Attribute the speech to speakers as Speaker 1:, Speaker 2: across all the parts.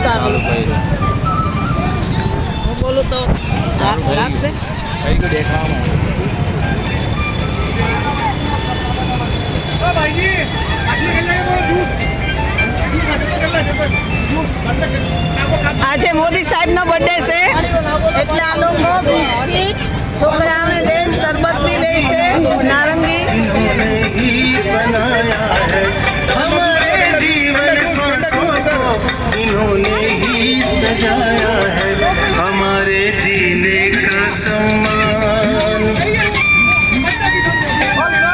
Speaker 1: ઉતારો હું બોલું તો લાગશે આજે મોદી સાહેબનો બર્થડે છે એટલે આ લોકો બિસ્કિટ છોકરાઓને દે શરબત પી લે છે નારંગી
Speaker 2: इन्होंने ही सजाया है हमारे जीने का सम्मान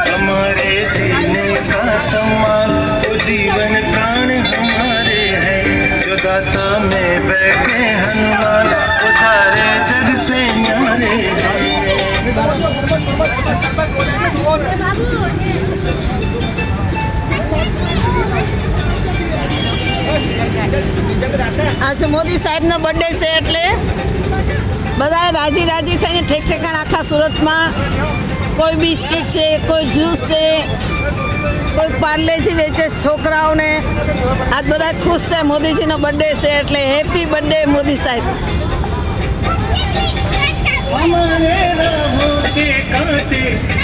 Speaker 2: हमारे जीने का सम्मान तो जीवन प्राण हमारे हैं जो दाता में बैठे हनुमान वो सारे जग से न्यारे
Speaker 1: આજે મોદી સાહેબનો બર્થડે છે એટલે બધાએ રાજી રાજી થઈને ઠેક ઠેકાણ આખા સુરતમાં કોઈ બિસ્કિટ છે કોઈ જ્યુસ છે કોઈ પાર્લેજી વેચે છોકરાઓને આજ બધા ખુશ છે મોદીજીનો બર્થડે છે એટલે હેપી બર્થડે મોદી સાહેબ
Speaker 2: हमारे राहों के कांटे